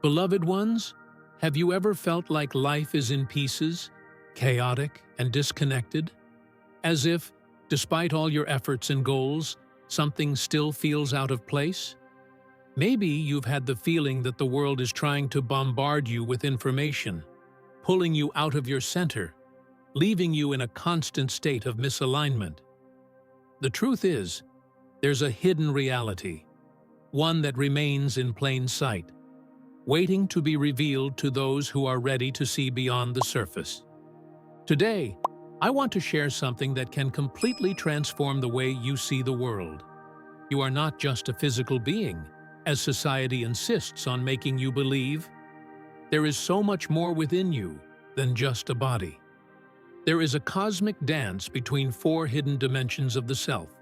Beloved ones, have you ever felt like life is in pieces, chaotic and disconnected? As if, despite all your efforts and goals, something still feels out of place? Maybe you've had the feeling that the world is trying to bombard you with information, pulling you out of your center, leaving you in a constant state of misalignment. The truth is, there's a hidden reality, one that remains in plain sight, waiting to be revealed to those who are ready to see beyond the surface. Today, I want to share something that can completely transform the way you see the world. You are not just a physical being, as society insists on making you believe. There is so much more within you than just a body. There is a cosmic dance between four hidden dimensions of the self: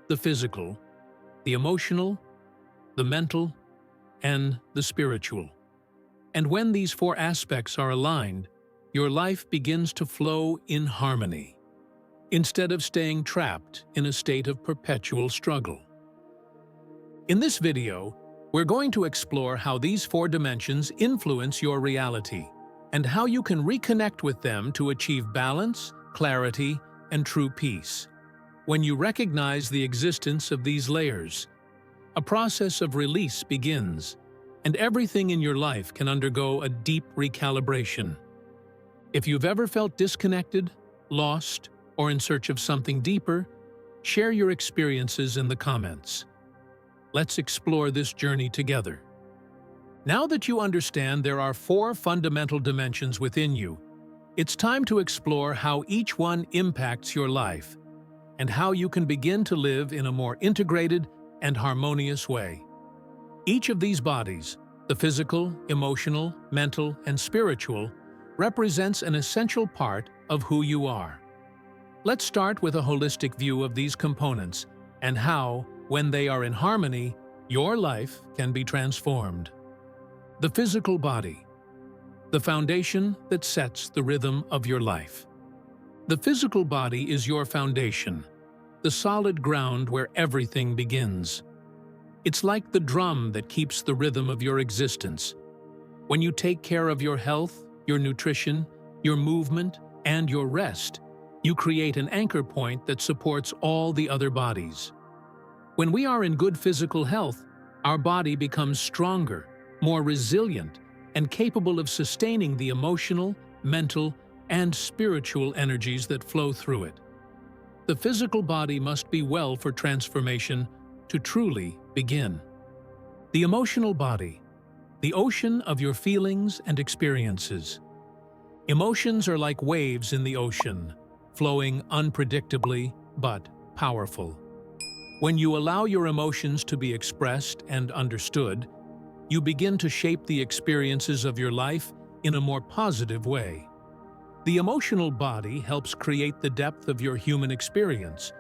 the physical, the emotional, the mental, and the spiritual. And when these four aspects are aligned, your life begins to flow in harmony, instead of staying trapped in a state of perpetual struggle. In this video, we're going to explore how these four dimensions influence your reality and how you can reconnect with them to achieve balance, clarity, and true peace. When you recognize the existence of these layers, a process of release begins, and everything in your life can undergo a deep recalibration. If you've ever felt disconnected, lost, or in search of something deeper, share your experiences in the comments. Let's explore this journey together. Now that you understand there are four fundamental dimensions within you, it's time to explore how each one impacts your life and how you can begin to live in a more integrated and harmonious way. Each of these bodies, the physical, emotional, mental, and spiritual, represents an essential part of who you are. Let's start with a holistic view of these components and how, when they are in harmony, your life can be transformed. The physical body, the foundation that sets the rhythm of your life. The physical body is your foundation, the solid ground where everything begins. It's like the drum that keeps the rhythm of your existence. When you take care of your health, your nutrition, your movement, and your rest, you create an anchor point that supports all the other bodies. When we are in good physical health, our body becomes stronger, more resilient, and capable of sustaining the emotional, mental, and spiritual energies that flow through it. The physical body must be well for transformation to truly begin. The emotional body, the ocean of your feelings and experiences. Emotions are like waves in the ocean, flowing unpredictably but powerful. When you allow your emotions to be expressed and understood, you begin to shape the experiences of your life in a more positive way. The emotional body helps create the depth of your human experience,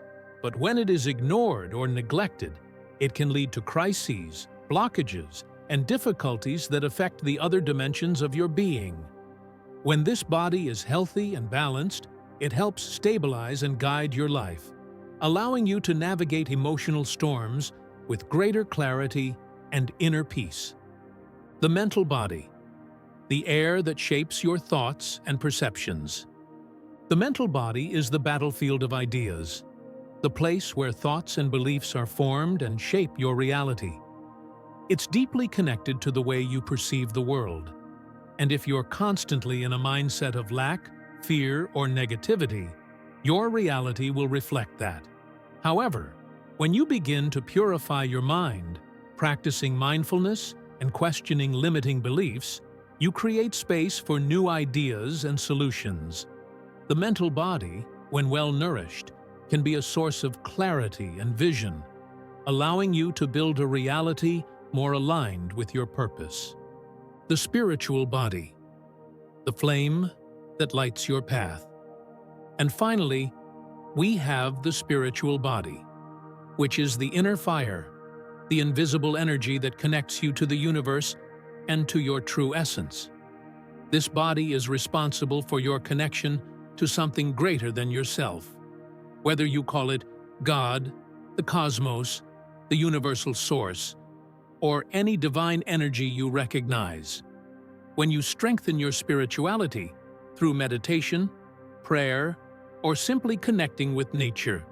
but when it is ignored or neglected, it can lead to crises, blockages, and difficulties that affect the other dimensions of your being. When this body is healthy and balanced, it helps stabilize and guide your life, allowing you to navigate emotional storms with greater clarity and inner peace. The mental body, the air that shapes your thoughts and perceptions. The mental body is the battlefield of ideas, the place where thoughts and beliefs are formed and shape your reality. It's deeply connected to the way you perceive the world, and if you're constantly in a mindset of lack, fear, or negativity, your reality will reflect that. However, when you begin to purify your mind, practicing mindfulness and questioning limiting beliefs, you create space for new ideas and solutions. The mental body, when well nourished, can be a source of clarity and vision, allowing you to build a reality more aligned with your purpose. The spiritual body, the flame that lights your path. And finally, we have the spiritual body, which is the inner fire, the invisible energy that connects you to the universe and to your true essence. This body is responsible for your connection to something greater than yourself. Whether you call it God, the cosmos, the universal source, or any divine energy you recognize. When you strengthen your spirituality through meditation, prayer, or simply connecting with nature,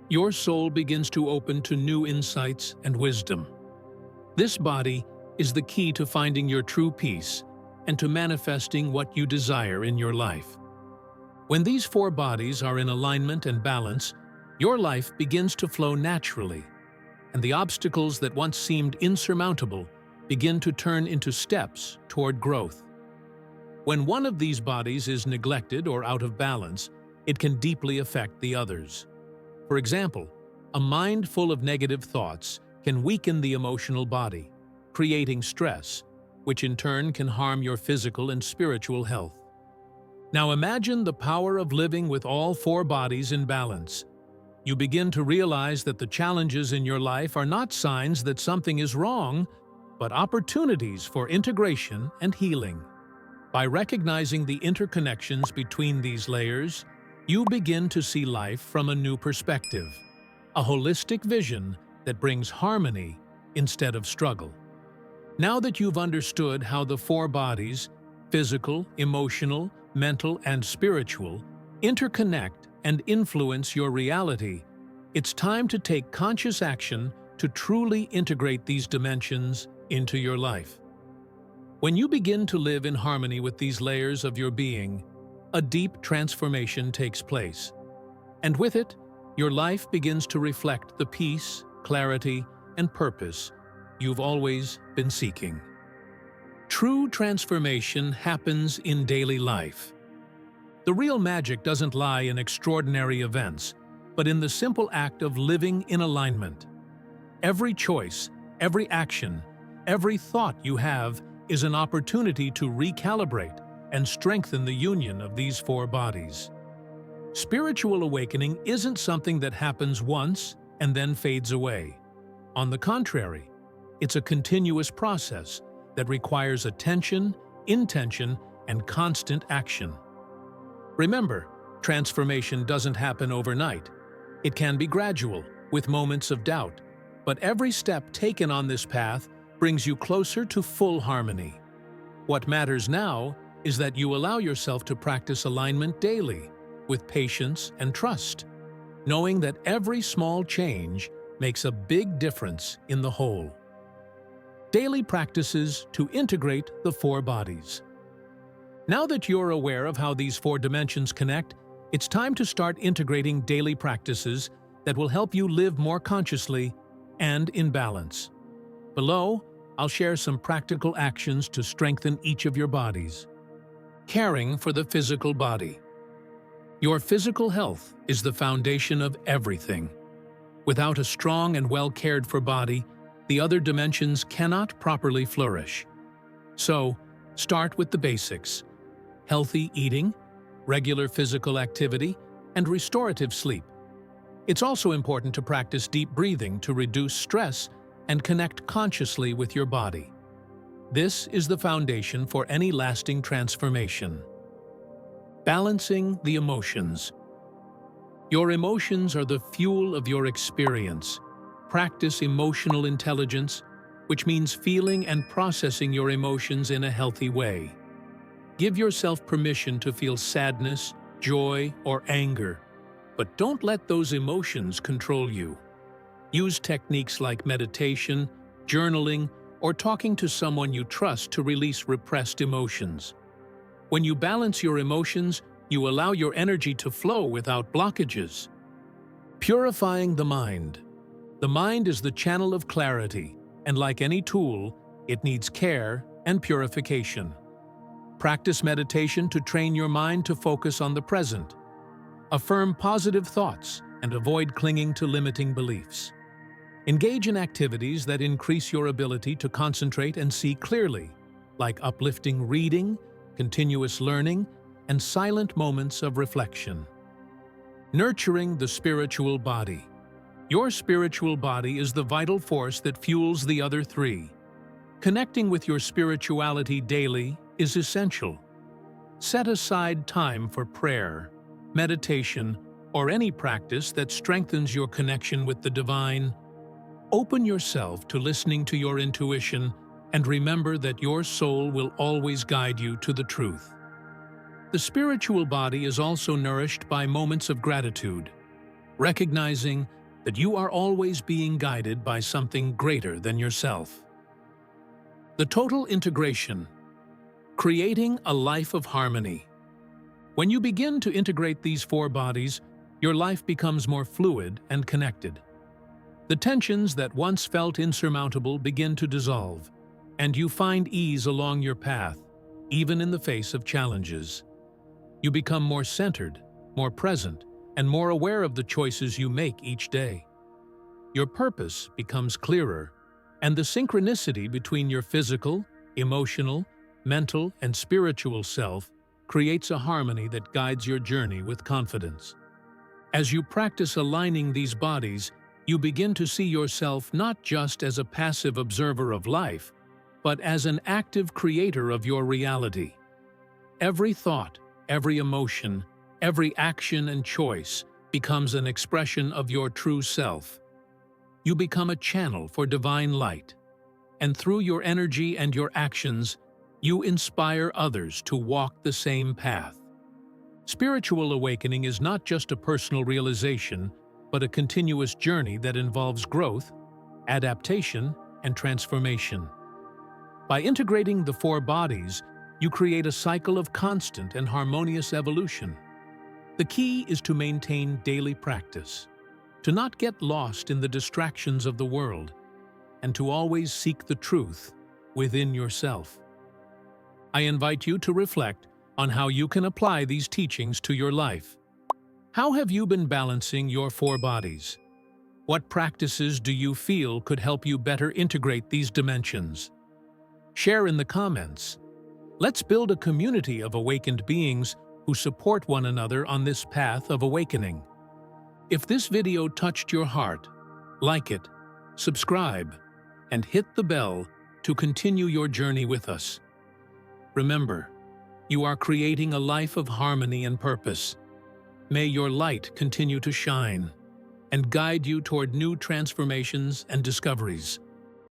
your soul begins to open to new insights and wisdom. This body is the key to finding your true peace and to manifesting what you desire in your life. When these four bodies are in alignment and balance, your life begins to flow naturally, and the obstacles that once seemed insurmountable begin to turn into steps toward growth. When one of these bodies is neglected or out of balance, it can deeply affect the others. For example, a mind full of negative thoughts can weaken the emotional body, creating stress, which in turn can harm your physical and spiritual health. Now imagine the power of living with all four bodies in balance. You begin to realize that the challenges in your life are not signs that something is wrong, but opportunities for integration and healing. By recognizing the interconnections between these layers, you begin to see life from a new perspective, a holistic vision that brings harmony instead of struggle. Now that you've understood how the four bodies, physical, emotional, mental, and spiritual, interconnect and influence your reality, it's time to take conscious action to truly integrate these dimensions into your life. When you begin to live in harmony with these layers of your being, a deep transformation takes place. And with it, your life begins to reflect the peace, clarity, and purpose you've always been seeking. True transformation happens in daily life. The real magic doesn't lie in extraordinary events, but in the simple act of living in alignment. Every choice, every action, every thought you have is an opportunity to recalibrate and strengthen the union of these four bodies. Spiritual awakening isn't something that happens once and then fades away. On the contrary, it's a continuous process that requires attention, intention, and constant action. Remember, transformation doesn't happen overnight. It can be gradual, with moments of doubt, but every step taken on this path brings you closer to full harmony. What matters now is that you allow yourself to practice alignment daily, with patience and trust, knowing that every small change makes a big difference in the whole. Daily practices to integrate the four bodies. Now that you're aware of how these four dimensions connect, it's time to start integrating daily practices that will help you live more consciously and in balance. Below, I'll share some practical actions to strengthen each of your bodies. Caring for the physical body. Your physical health is the foundation of everything. Without a strong and well-cared-for body, the other dimensions cannot properly flourish. So, start with the basics: healthy eating, regular physical activity, and restorative sleep. It's also important to practice deep breathing to reduce stress and connect consciously with your body. This is the foundation for any lasting transformation. Balancing the emotions. Your emotions are the fuel of your experience. Practice emotional intelligence, which means feeling and processing your emotions in a healthy way. Give yourself permission to feel sadness, joy, or anger, but don't let those emotions control you. Use techniques like meditation, journaling, or talking to someone you trust to release repressed emotions. When you balance your emotions, you allow your energy to flow without blockages. Purifying the mind. The mind is the channel of clarity, and like any tool, it needs care and purification. Practice meditation to train your mind to focus on the present. Affirm positive thoughts and avoid clinging to limiting beliefs. Engage in activities that increase your ability to concentrate and see clearly, like uplifting reading, continuous learning, and silent moments of reflection. Nurturing the spiritual body. Your spiritual body is the vital force that fuels the other three. Connecting with your spirituality daily is essential. Set aside time for prayer, meditation, or any practice that strengthens your connection with the divine. Open yourself to listening to your intuition and remember that your soul will always guide you to the truth. The spiritual body is also nourished by moments of gratitude, recognizing that you are always being guided by something greater than yourself. The total integration, creating a life of harmony. When you begin to integrate these four bodies, your life becomes more fluid and connected. The tensions that once felt insurmountable begin to dissolve, and you find ease along your path, even in the face of challenges. You become more centered, more present, and more aware of the choices you make each day. Your purpose becomes clearer, and the synchronicity between your physical, emotional, mental, and spiritual self creates a harmony that guides your journey with confidence. As you practice aligning these bodies, you begin to see yourself not just as a passive observer of life, but as an active creator of your reality. Every thought, every emotion, every action and choice becomes an expression of your true self. You become a channel for divine light, and through your energy and your actions, you inspire others to walk the same path. Spiritual awakening is not just a personal realization, but a continuous journey that involves growth, adaptation, and transformation. By integrating the four bodies, you create a cycle of constant and harmonious evolution. The key is to maintain daily practice, to not get lost in the distractions of the world, and to always seek the truth within yourself. I invite you to reflect on how you can apply these teachings to your life. How have you been balancing your four bodies? What practices do you feel could help you better integrate these dimensions? Share in the comments. Let's build a community of awakened beings who support one another on this path of awakening. If this video touched your heart, like it, subscribe, and hit the bell to continue your journey with us. Remember, you are creating a life of harmony and purpose. May your light continue to shine and guide you toward new transformations and discoveries.